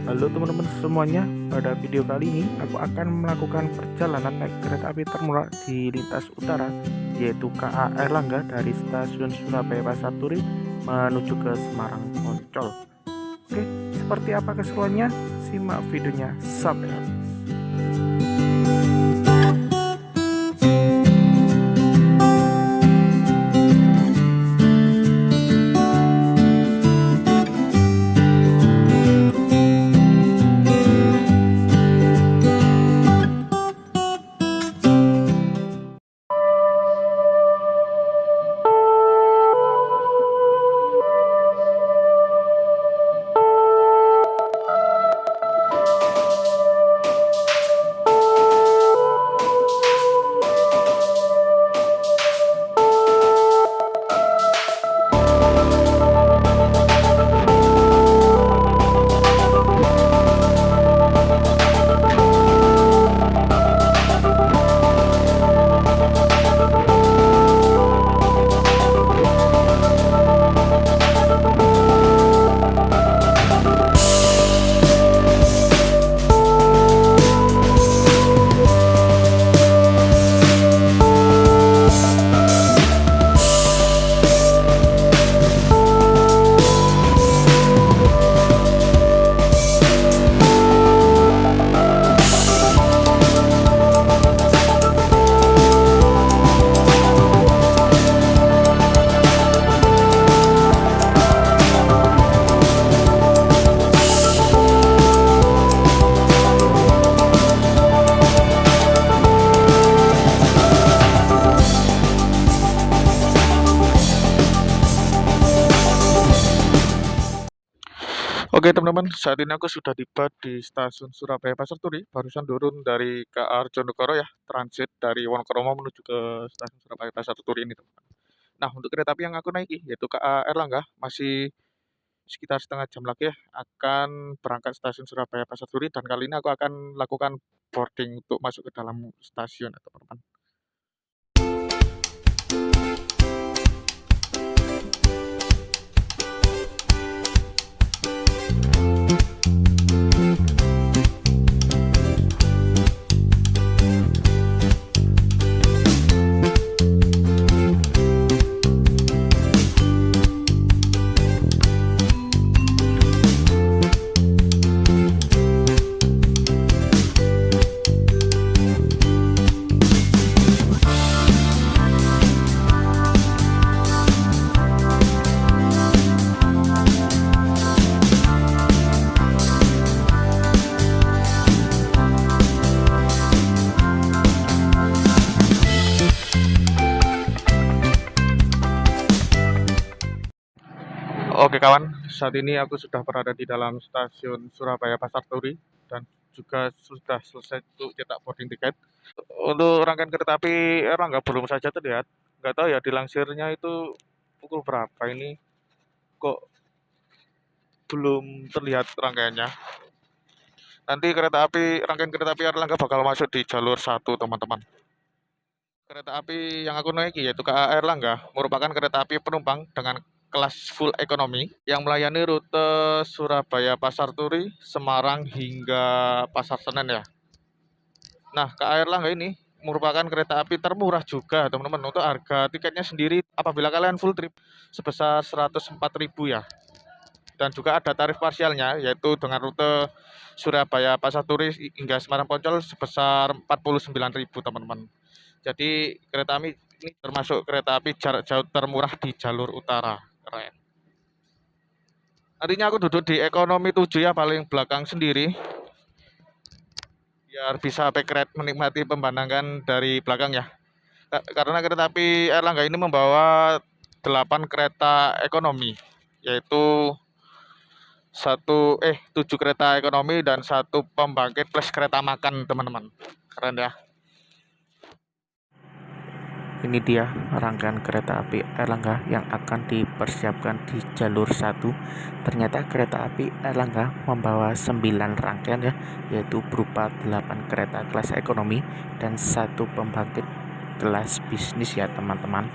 Halo teman-teman semuanya, pada video kali ini aku akan melakukan perjalanan naik kereta api termurah di lintas utara, yaitu KA Airlangga dari stasiun Surabaya Pasar Turi menuju ke Semarang Poncol. Oke, seperti apa keseruannya? Simak videonya sampai habis. Oke teman-teman, saat ini aku sudah tiba di stasiun Surabaya Pasar Turi. Barusan turun dari KA Arjonegoro ya, transit dari Wonokromo menuju ke stasiun Surabaya Pasar Turi ini teman-teman. Nah untuk kereta api yang aku naiki yaitu KA Erlangga, masih sekitar setengah jam lagi ya akan berangkat stasiun Surabaya Pasar Turi, dan kali ini aku akan lakukan boarding untuk masuk ke dalam stasiun ya teman-teman. Oke kawan, saat ini aku sudah berada di dalam stasiun Surabaya Pasar Turi dan juga sudah selesai untuk cetak boarding tiket. Untuk rangkaian kereta api Erlangga belum saja terlihat. Nggak tahu ya dilansirnya itu pukul berapa ini kok belum terlihat rangkaiannya. Nanti rangkaian kereta api Erlangga bakal masuk di jalur 1 teman-teman. Kereta api yang aku naiki yaitu KA Erlangga merupakan kereta api penumpang dengan kelas full ekonomi yang melayani rute Surabaya Pasar Turi, Semarang hingga Pasar Senen ya. Nah, KA Erlangga ini merupakan kereta api termurah juga teman-teman. Untuk harga tiketnya sendiri apabila kalian full trip sebesar 104.000 ya. Dan juga ada tarif parsialnya yaitu dengan rute Surabaya Pasar Turi hingga Semarang Poncol sebesar 49.000 teman-teman. Jadi kereta api ini termasuk kereta api jarak jauh termurah di jalur utara. Keren. Nantinya aku duduk di ekonomi 7 ya, paling belakang sendiri. Biar bisa backret menikmati pemandangan dari belakang ya. Karena kereta api Erlangga ini membawa 8 kereta ekonomi, yaitu 7 kereta ekonomi dan 1 pembangkit plus kereta makan teman-teman. Keren ya. Ini dia rangkaian kereta api Erlangga yang akan dipersiapkan di jalur 1. Ternyata kereta api Erlangga membawa 9 rangkaian ya, yaitu berupa 8 kereta kelas ekonomi dan 1 pembangkit kelas bisnis ya teman-teman.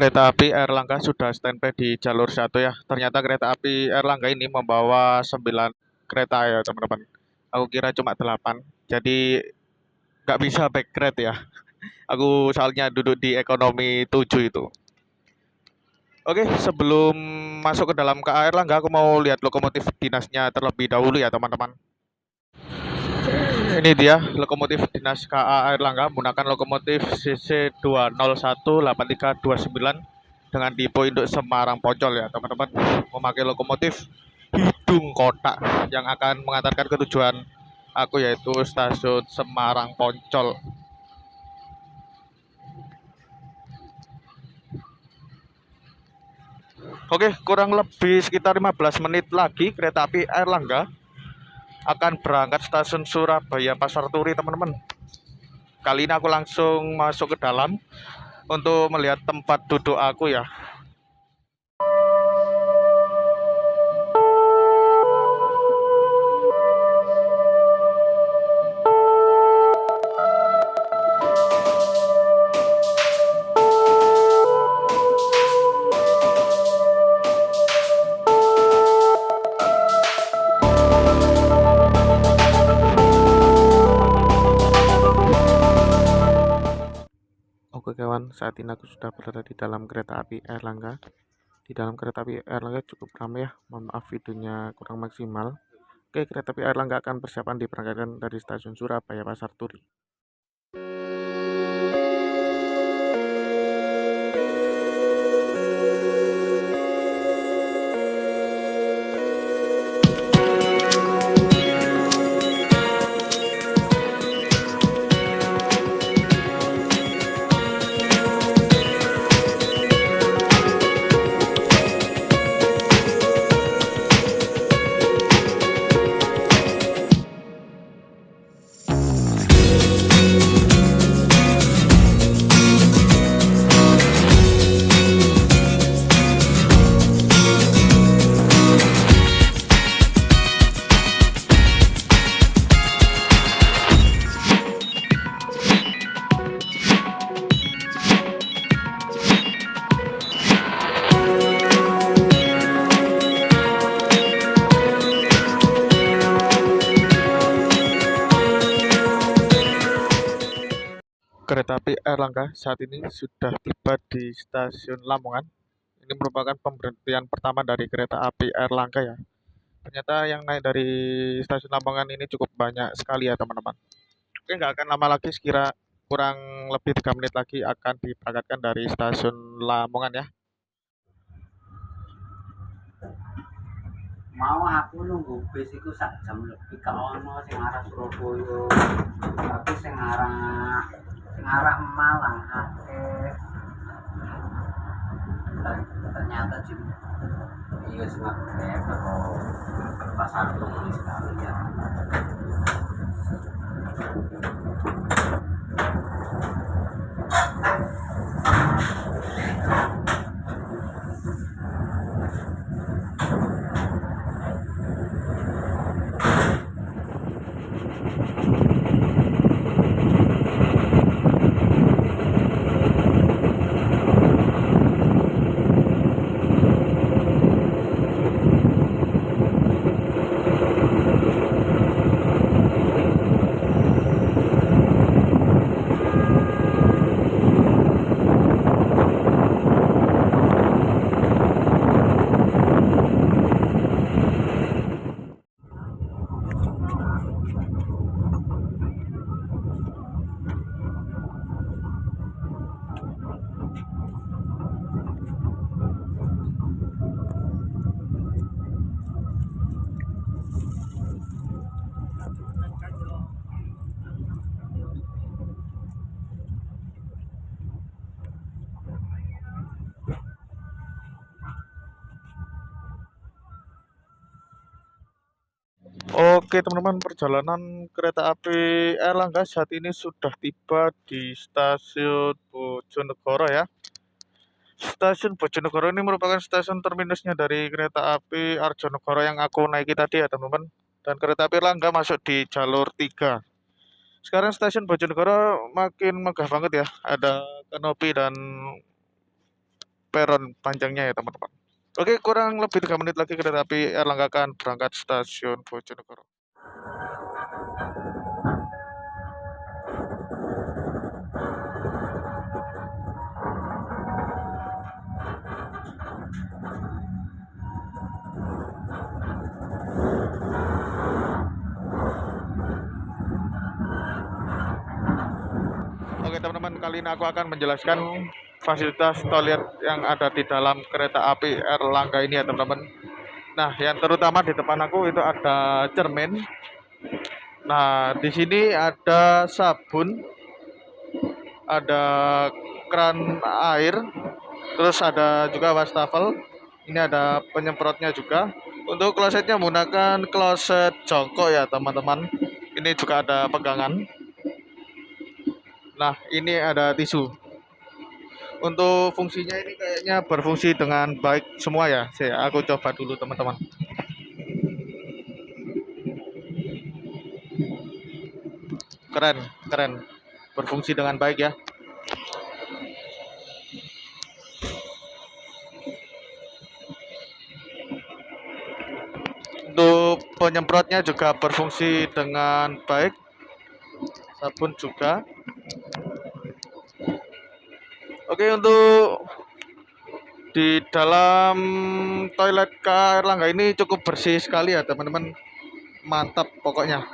kereta api Airlangga sudah standby di jalur satu ya. Ternyata kereta api Airlangga ini membawa 9 kereta ya teman-teman. Aku kira cuma 8. Jadi nggak bisa backgrade ya. Aku soalnya duduk di ekonomi 7 itu. Oke, sebelum masuk ke dalam KA Airlangga, aku mau lihat lokomotif dinasnya terlebih dahulu ya teman-teman. Ini dia lokomotif dinas KA Airlangga menggunakan lokomotif CC2018329 dengan tipe induk Semarang Poncol ya teman-teman. Memakai lokomotif hidung kotak yang akan mengantarkan ke tujuan aku yaitu stasiun Semarang Poncol. Oke, kurang lebih sekitar 15 menit lagi kereta api Airlangga akan berangkat stasiun Surabaya Pasar Turi teman-teman. Kali ini aku langsung masuk ke dalam untuk melihat tempat duduk aku ya. Oke kawan, saat ini aku sudah berada di dalam kereta api Airlangga. Di dalam kereta api Airlangga cukup ramai ya, mohon maaf videonya kurang maksimal. Oke, kereta api Airlangga akan persiapan diberangkatkan dari stasiun Surabaya Pasar Turi. Kereta api Airlangga saat ini sudah tiba di stasiun Lamongan. Ini merupakan pemberhentian pertama dari kereta api Airlangga ya. Ternyata yang naik dari stasiun Lamongan ini cukup banyak sekali ya teman-teman. Oke, nggak akan lama lagi, sekira kurang lebih 3 menit lagi akan diberangkatkan dari stasiun Lamongan ya. Mau aku nunggu bis iku sak jam lebih gak ono sing arah Surabaya. Tapi sing arah Malang akeh. Ternyata Jim iya sing akeh ke pasar Turi sekali ya. Oke teman-teman, perjalanan kereta api Airlangga saat ini sudah tiba di stasiun Bojonegoro ya. Stasiun Bojonegoro ini merupakan stasiun terminusnya dari kereta api Arjonegoro yang aku naiki tadi ya teman-teman. Dan kereta api Airlangga masuk di jalur 3. Sekarang stasiun Bojonegoro makin megah banget ya. Ada kanopi dan peron panjangnya ya teman-teman. Oke, kurang lebih 3 menit lagi kereta api Erlangga akan berangkat stasiun Bojonegoro. Oke teman-teman, kali ini aku akan menjelaskan fasilitas toilet yang ada di dalam kereta api Erlangga ini ya teman-teman. Nah, yang terutama di depan aku itu ada cermin. Nah, di sini ada sabun, ada keran air, terus ada juga wastafel. Ini ada penyemprotnya juga. Untuk klosetnya menggunakan kloset jongkok ya teman-teman. Ini juga ada pegangan. Nah, ini ada tisu. Untuk fungsinya ini kayaknya berfungsi dengan baik semua ya. Aku coba dulu teman-teman. Keren, keren. Berfungsi dengan baik ya. Untuk penyemprotnya juga berfungsi dengan baik. Sabun juga. Oke, untuk di dalam toilet KA Erlangga ini cukup bersih sekali ya teman-teman. Mantap pokoknya.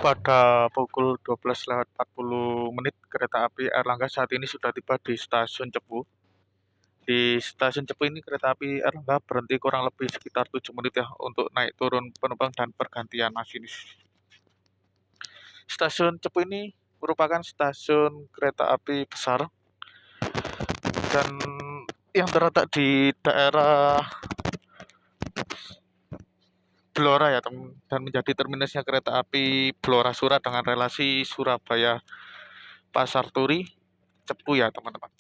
Pada pukul 12:40 kereta api Erlangga saat ini sudah tiba di stasiun Cepu. Di stasiun Cepu ini kereta api Erlangga berhenti kurang lebih sekitar 7 menit ya untuk naik turun penumpang dan pergantian masinis. Stasiun Cepu ini merupakan stasiun kereta api besar dan yang terletak di daerah Blora ya teman, dan menjadi terminusnya kereta api Blora Surat dengan relasi Surabaya Pasar Turi Cepu ya teman-teman.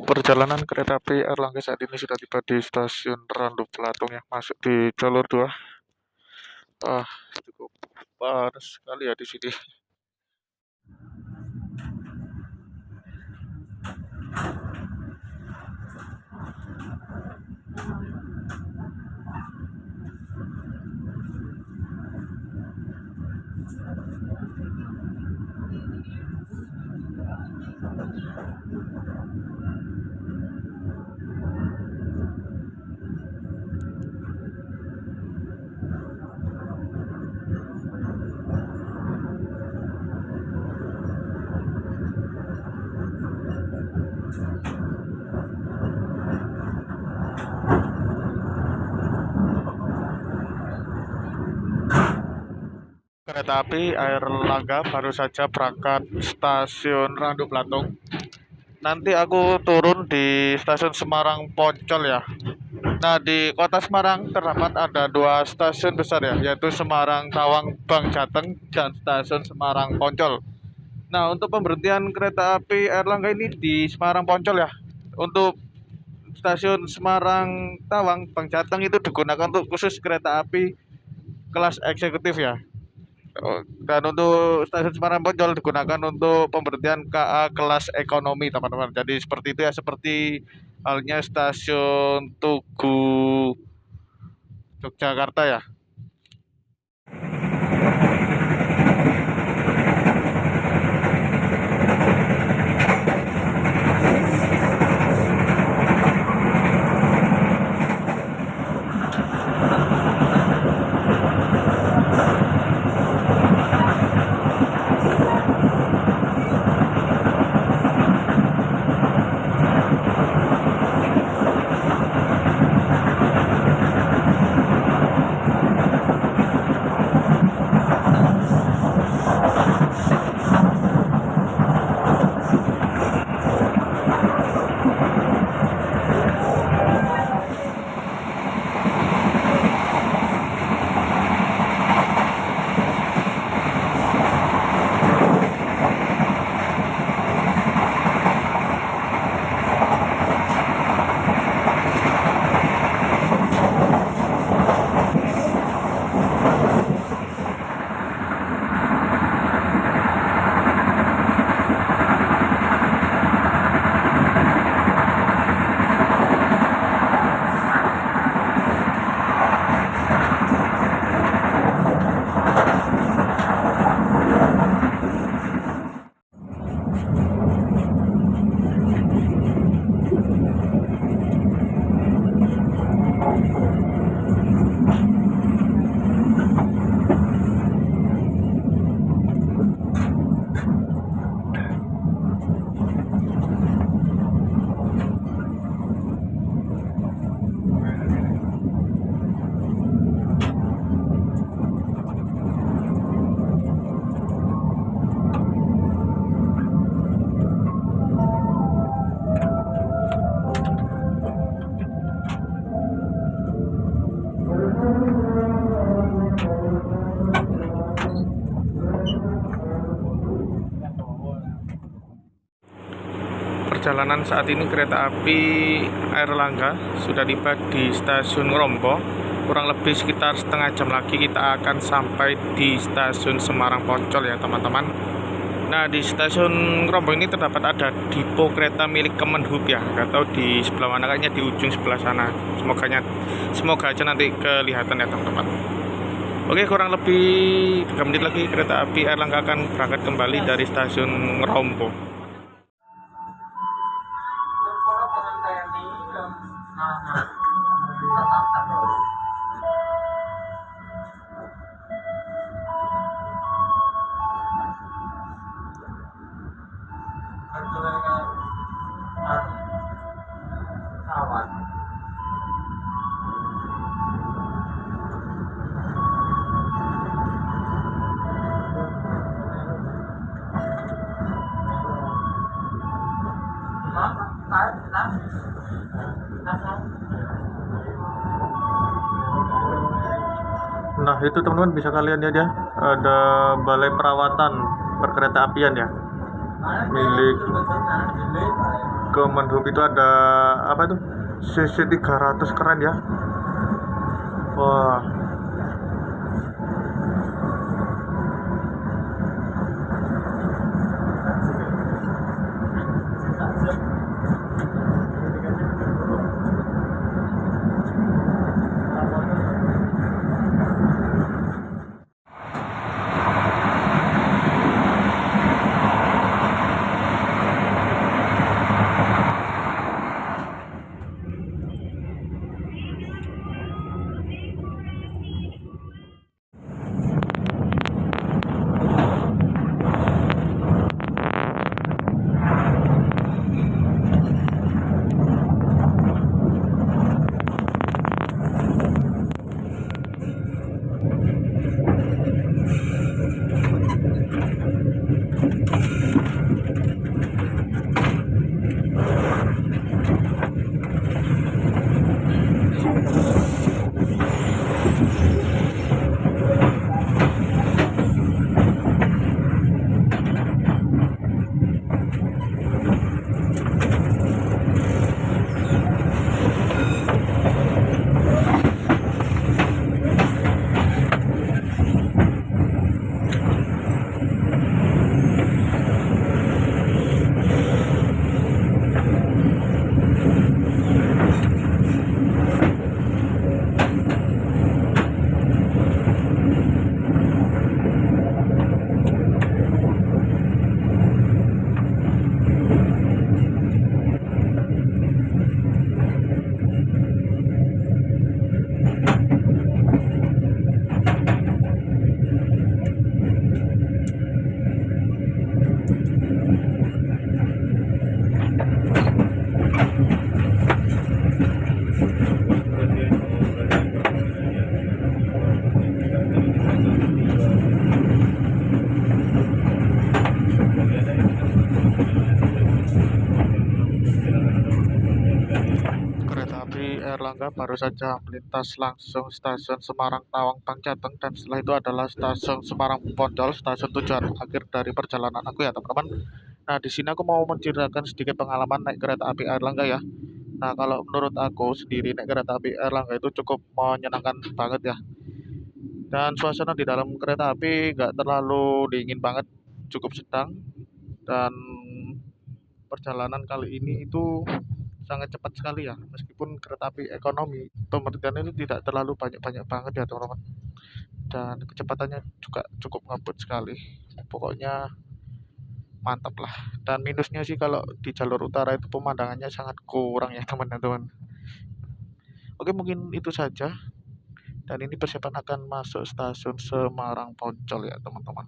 Perjalanan kereta api Erlangga saat ini sudah tiba di stasiun Randu Pelatung ya, masuk di jalur 2. Cukup panas sekali ya di sini. kereta api Airlangga baru saja berangkat stasiun Randu Blatung. Nanti aku turun di stasiun Semarang Poncol ya. Nah, di kota Semarang terdapat ada dua stasiun besar ya, yaitu Semarang Tawang Bang Jateng dan stasiun Semarang Poncol. Nah, untuk pemberhentian kereta api Airlangga ini di Semarang Poncol ya. Untuk stasiun Semarang Tawang Bang Jateng itu digunakan untuk khusus kereta api kelas eksekutif ya. Dan untuk stasiun Semarang Poncol digunakan untuk pemberhentian KA kelas ekonomi teman-teman. Jadi seperti itu ya, seperti halnya stasiun Tugu Yogyakarta ya. Perjalanan saat ini kereta api Airlangga sudah tiba di stasiun Ngrompo. Kurang lebih sekitar setengah jam lagi kita akan sampai di stasiun Semarang Poncol ya teman-teman. Nah, di stasiun Ngrompo ini terdapat ada depo kereta milik Kemenhub ya. Gak tahu di sebelah mana, kayaknya di ujung sebelah sana. Semoga aja nanti kelihatan ya teman-teman. Oke, kurang lebih 3 menit lagi kereta api Airlangga akan berangkat kembali dari stasiun Ngrompo. Nah, itu teman-teman bisa kalian lihat ya, ada balai perawatan perkereta apian ya, milik Kemenhub. Itu ada apa itu, CC 300, keren ya. Wah, Airlangga baru saja melintas langsung stasiun Semarang Tawang Pangcateng, dan setelah itu adalah stasiun Semarang Poncol, stasiun tujuan akhir dari perjalanan aku ya teman-teman. Nah, di sini aku mau menceritakan sedikit pengalaman naik kereta api Airlangga ya. Nah, kalau menurut aku sendiri naik kereta api Airlangga itu cukup menyenangkan banget ya. Dan suasana di dalam kereta api nggak terlalu dingin banget, cukup sedang. Dan perjalanan kali ini itu sangat cepat sekali ya, meskipun kereta api ekonomi pemberhentiannya itu tidak terlalu banyak-banyak banget ya teman-teman, dan kecepatannya juga cukup ngebut sekali, pokoknya mantap lah. Dan minusnya sih kalau di jalur utara itu pemandangannya sangat kurang ya teman-teman. Oke, mungkin itu saja, dan ini persiapan akan masuk stasiun Semarang Poncol ya teman-teman.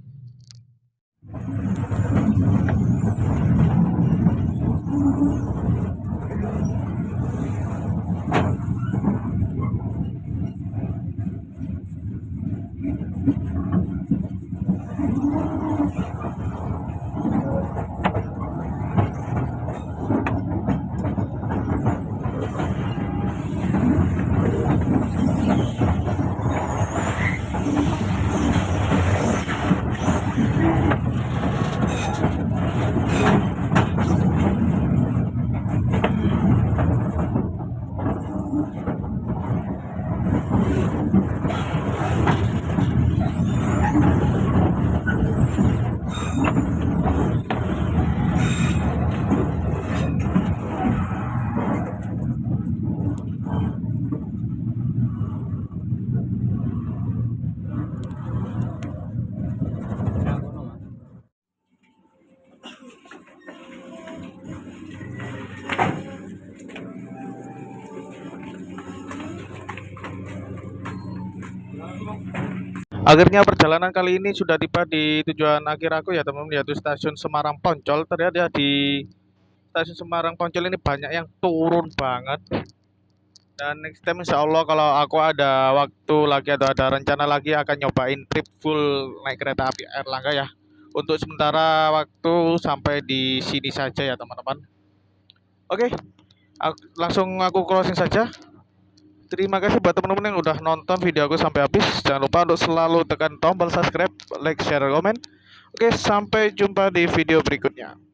Akhirnya perjalanan kali ini sudah tiba di tujuan akhir aku ya teman-teman, yaitu stasiun Semarang Poncol. Terlihat ya di stasiun Semarang Poncol ini banyak yang turun banget. Dan next time insya Allah kalau aku ada waktu lagi atau ada rencana lagi akan nyobain trip full naik kereta api Airlangga ya. Untuk sementara waktu sampai di sini saja ya teman-teman. Oke, langsung aku closing saja. Terima kasih buat teman-teman yang udah nonton video aku sampai habis. Jangan lupa untuk selalu tekan tombol subscribe, like, share, komen. Oke, sampai jumpa di video berikutnya.